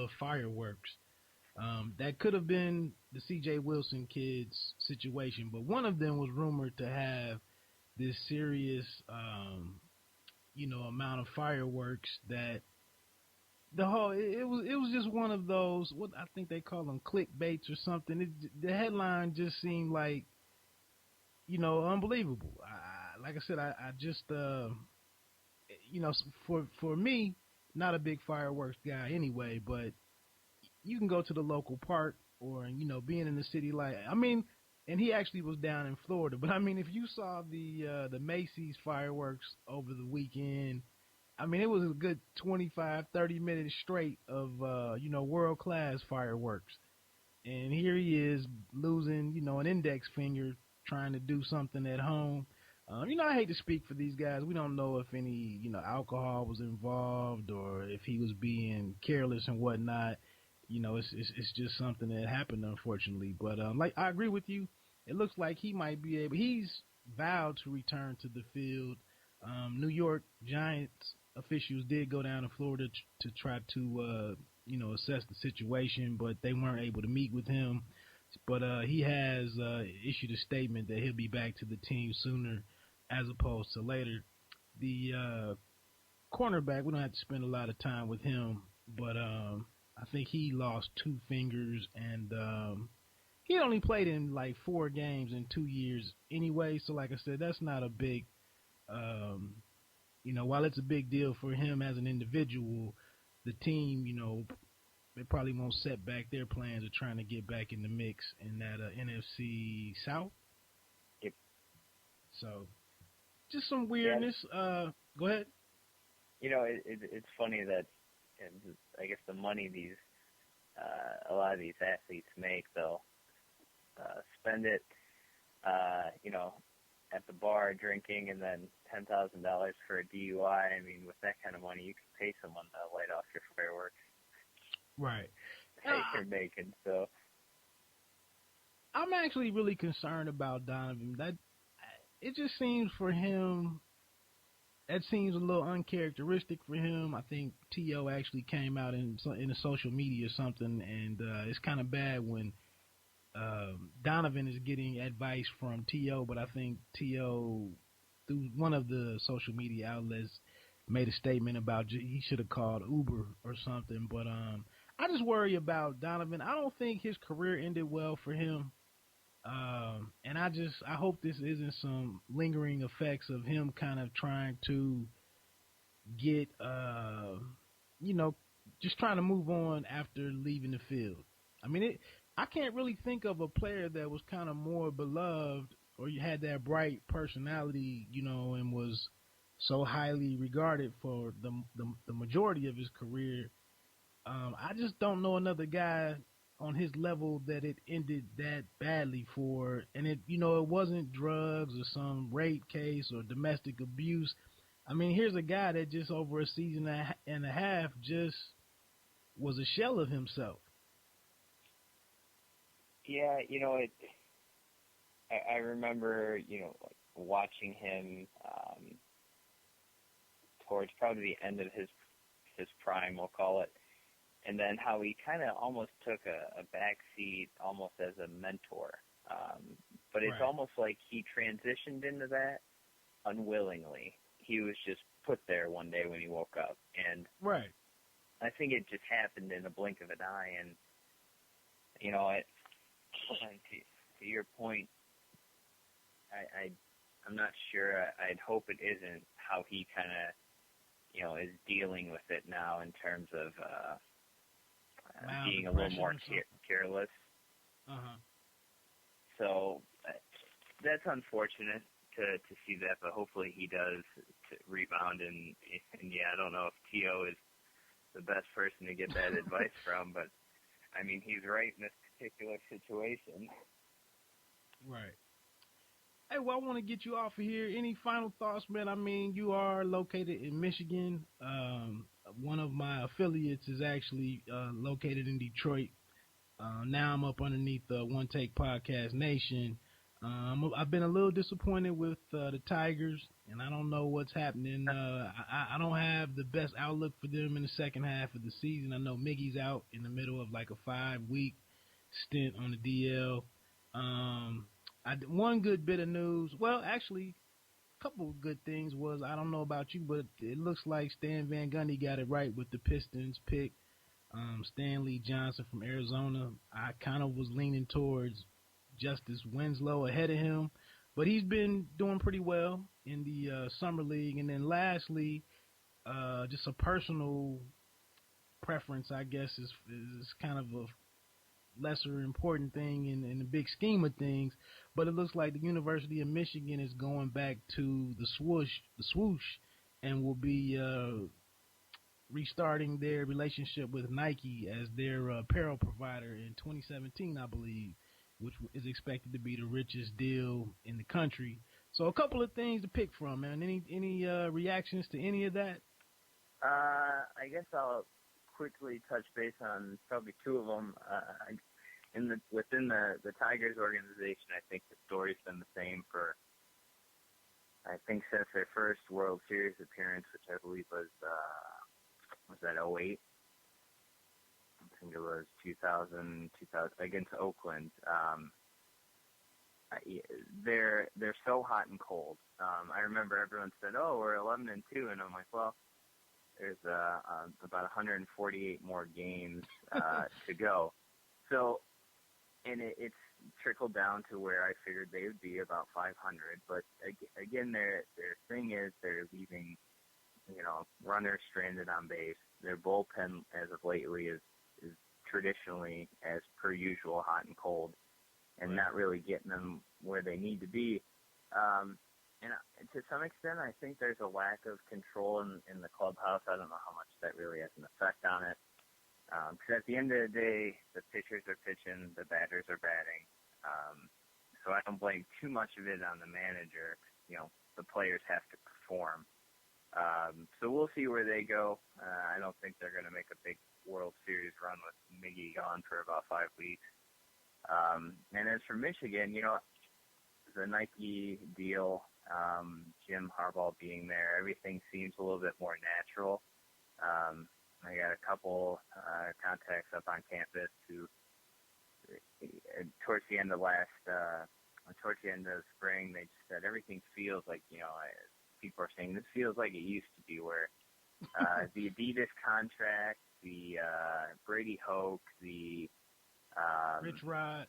of fireworks. That could have been the C.J. Wilson kids' situation, but one of them was rumored to have this serious, amount of fireworks that it was just one of those, what I think they call them clickbaits or something. The headline just seemed like, unbelievable. Like I said, I just, for me, not a big fireworks guy anyway, but you can go to the local park or, being in the city, and he actually was down in Florida, but I mean, if you saw the Macy's fireworks over the weekend, I mean, it was a good 25, 30 minutes straight of, world-class fireworks. And here he is losing, an index finger trying to do something at home. I hate to speak for these guys. We don't know if any, alcohol was involved or if he was being careless and whatnot. It's just something that happened, unfortunately. But I agree with you. It looks like he might be able. He's vowed to return to the field. New York Giants officials did go down to Florida to try to assess the situation, but they weren't able to meet with him. But he has issued a statement that he'll be back to the team sooner as opposed to later. The cornerback, we don't have to spend a lot of time with him, but I think he lost 2 fingers, and he only played in like 4 games in 2 years anyway. So like I said, that's not a big, while it's a big deal for him as an individual, the team, they probably won't set back their plans of trying to get back in the mix in that NFC South. Yep. So just some weirdness. Yeah. Go ahead. It's funny that, I guess the money a lot of these athletes make, they'll spend it, at the bar drinking, and then $10,000 for a DUI. I mean, with that kind of money, you could pay someone to light off your fireworks. Right. You're making, so. I'm actually really concerned about Donovan. It just seems for him. That seems a little uncharacteristic for him. I think T.O. actually came out in the social media or something, and it's kind of bad when Donovan is getting advice from T.O., but I think T.O., through one of the social media outlets, made a statement about he should have called Uber or something. But I just worry about Donovan. I don't think his career ended well for him. And I hope this isn't some lingering effects of him kind of trying to get, just trying to move on after leaving the field. I mean, I can't really think of a player that was kind of more beloved or you had that bright personality, and was so highly regarded for the majority of his career. I just don't know another guy on his level that it ended that badly for, and it wasn't drugs or some rape case or domestic abuse. I mean, here's a guy that just over a season and a half just was a shell of himself. Yeah, I remember, watching him towards probably the end of his prime, we'll call it. And then how he kind of almost took a back seat almost as a mentor. But it's right. Almost like he transitioned into that unwillingly. He was just put there one day when he woke up. And right. I think it just happened in a blink of an eye. And, to your point, I'm not sure. I'd hope it isn't how he kind of, is dealing with it now in terms of being a little more careless. Uh-huh. So that's unfortunate to see that, but hopefully he does rebound. And yeah, I don't know if T.O. is the best person to get that advice from, but I mean, he's right in this particular situation. Right. Hey, well, I want to get you off of here. Any final thoughts, man? I mean, you are located in Michigan. One of my affiliates is actually located in Detroit. Now I'm up underneath the One Take Podcast Nation. I've been a little disappointed with the Tigers, and I don't know what's happening. I don't have the best outlook for them in the second half of the season. I know Miggy's out in the middle of like a 5-week stint on the DL. One good bit of news. Well, actually, a couple of good things was I don't know about you, but it looks like Stan Van Gundy got it right with the Pistons pick. Stanley Johnson from Arizona. I kind of was leaning towards Justice Winslow ahead of him, but he's been doing pretty well in the summer league. And then lastly, just a personal preference, I guess, is kind of a lesser important thing in the big scheme of things. But it looks like the University of Michigan is going back to the swoosh, and will be restarting their relationship with Nike as their apparel provider in 2017, I believe, which is expected to be the richest deal in the country. So a couple of things to pick from, man. Any reactions to any of that? I guess I'll quickly touch base on probably two of them. Within the Tigers organization, I think the story's been the same for, I think, since their first World Series appearance, which I believe was that 08? I think it was 2000 against Oakland. They're so hot and cold. I remember everyone said, "Oh, we're 11-2," and I'm like, well, there's about 148 more games to go. So, and it's trickled down to where I figured they would be about 500. But again, their thing is they're leaving, runners stranded on base. Their bullpen, as of lately, is traditionally, as per usual, hot and cold, and right, not really getting them where they need to be. And to some extent, I think there's a lack of control in the clubhouse. I don't know how much that really has an effect on it. Because at the end of the day, the pitchers are pitching, the batters are batting. So I don't blame too much of it on the manager. The players have to perform. So we'll see where they go. I don't think they're going to make a big World Series run with Miggy gone for about 5 weeks. And as for Michigan, the Nike deal, Jim Harbaugh being there, everything seems a little bit more natural. I got a couple contacts up on campus who, towards the end of spring, they just said everything feels like, people are saying this feels like it used to be, where the Adidas contract, the Brady Hoke, the Rich Rod,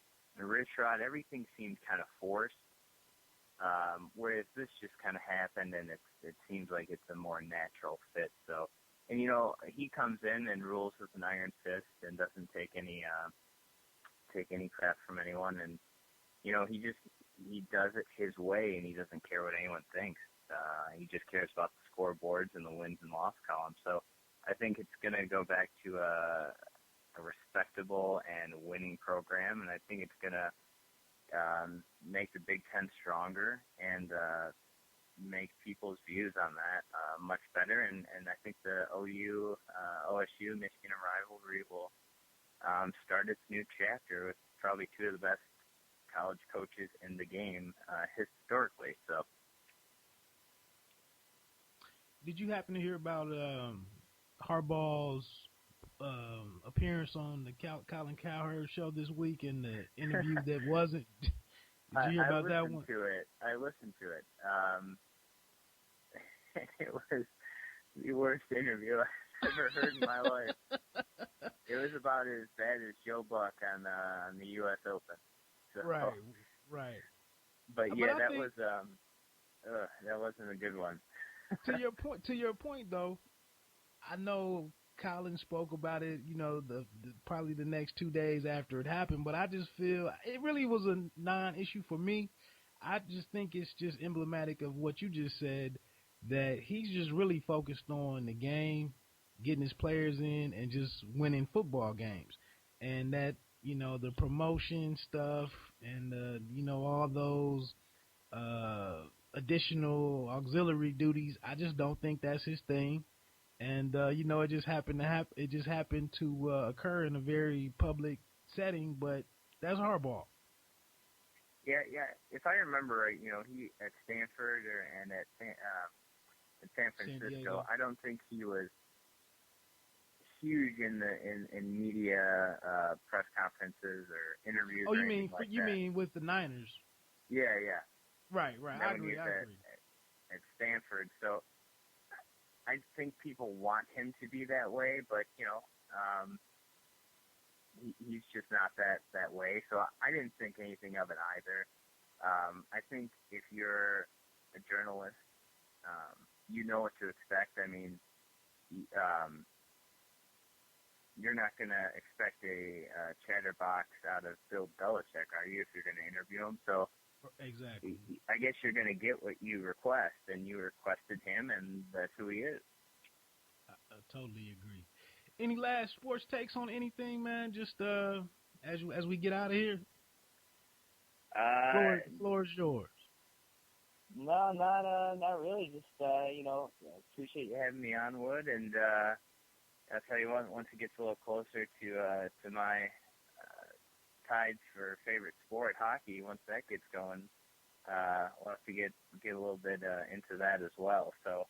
everything seemed kind of forced. Whereas this just kind of happened, and it seems like it's a more natural fit. So, and he comes in and rules with an iron fist and doesn't take any crap from anyone, and he does it his way, and he doesn't care what anyone thinks. He just cares about the scoreboards and the wins and loss column. So I think it's going to go back to a respectable and winning program, and I think it's going to make the Big Ten stronger and make people's views on that much better. And I think the OSU Michigan rivalry will start its new chapter with probably two of the best college coaches in the game historically. So, did you happen to hear about Harbaugh's appearance on the Colin Cowherd show this week, and the interview that wasn't? Did you hear about that one? I listened to it. It was the worst interview I've ever heard in my life. It was about as bad as Joe Buck on the U.S. Open. So, right. But yeah, that wasn't a good one. To your point though, I know Colin spoke about it, probably the next 2 days after it happened, but I just feel it really was a non-issue for me. I just think it's just emblematic of what you just said, that he's just really focused on the game, getting his players in, and just winning football games. And that, the promotion stuff and, all those additional auxiliary duties, I just don't think that's his thing. And it just happened to occur in a very public setting, but that's Harbaugh. Yeah. If I remember right, he at Stanford and at San Francisco, I don't think he was huge in media press conferences or interviews. Oh, you mean with the Niners? Yeah. Right. I agree. At Stanford, so I think people want him to be that way, but he's just not that way. So I didn't think anything of it either. I think if you're a journalist, you know what to expect. I mean, you're not going to expect a chatterbox out of Bill Belichick, are you, if you're going to interview him? So exactly. I guess you're going to get what you request, and you requested him, and that's who he is. I totally agree. Any last sports takes on anything, man? Just as we get out of here. Floor is yours. No, not really. Just appreciate you having me on, Wood, and I'll tell you what. Once it gets a little closer to my tides for favorite sport, hockey. Once that gets going, we'll have to get a little bit into that as well. So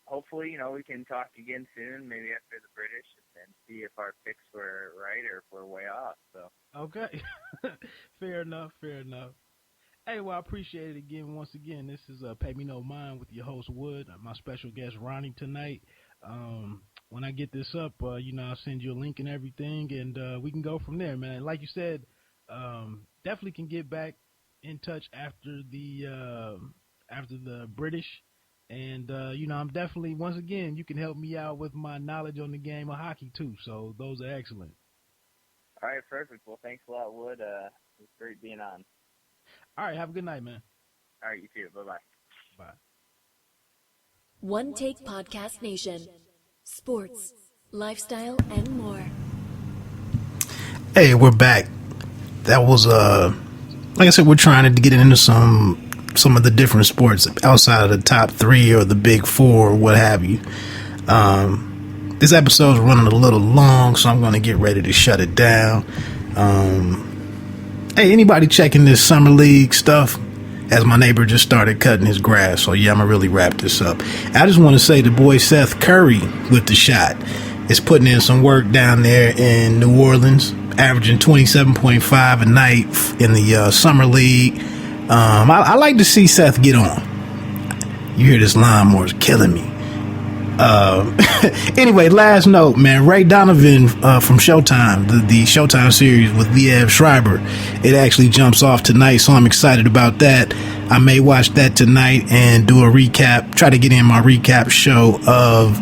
hopefully, we can talk again soon, maybe after the British, and see if our picks were right or if we're way off. So okay, fair enough. Hey, well, I appreciate it again. Once again, this is Pay Me No Mind with your host Wood, my special guest Ronnie tonight. When I get this up, I'll send you a link and everything, and we can go from there, man. Like you said, definitely can get back in touch after the British, and I'm definitely, once again, you can help me out with my knowledge on the game of hockey too. So those are excellent. All right, perfect. Well, thanks a lot, Wood. It's great being on. All right, have a good night, man. All right, you too. Bye-bye. Bye. One Take Podcast Nation. Sports, lifestyle, and more. Hey, we're back. That was like I said, we're trying to get into some of the different sports outside of the top 3 or the big 4 or what have you. This episode's running a little long, so I'm going to get ready to shut it down. Hey, anybody checking this summer league stuff? As my neighbor just started cutting his grass, so yeah, I'm gonna really wrap this up. I just want to say the boy Seth Curry with the shot is putting in some work down there in New Orleans, averaging 27.5 a night in the summer league. I like to see Seth get on. You hear this lawnmower's killing me. Anyway, last note, man. Ray Donovan from Showtime, the Showtime series with Liev Schreiber, it actually jumps off tonight, so I'm excited about that. I may watch that tonight and do a recap, try to get in my recap show of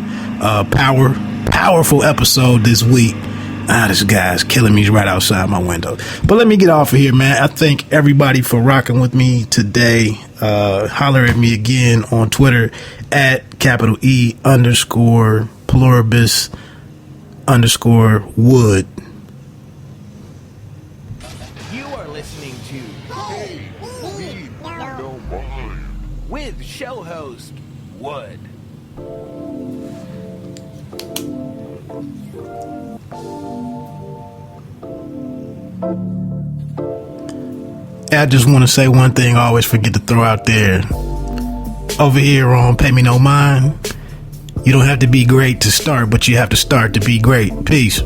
powerful episode this week. This guy's killing me. He's right outside my window. But let me get off of here, man. I thank everybody for rocking with me today. Holler at me again on Twitter at @E_pluribus_Wood. You are listening to Pay Me No Mind with show host Wood. I just want to say one thing I always forget to throw out there. Over here on Pay Me No Mind, you don't have to be great to start, but you have to start to be great. Peace.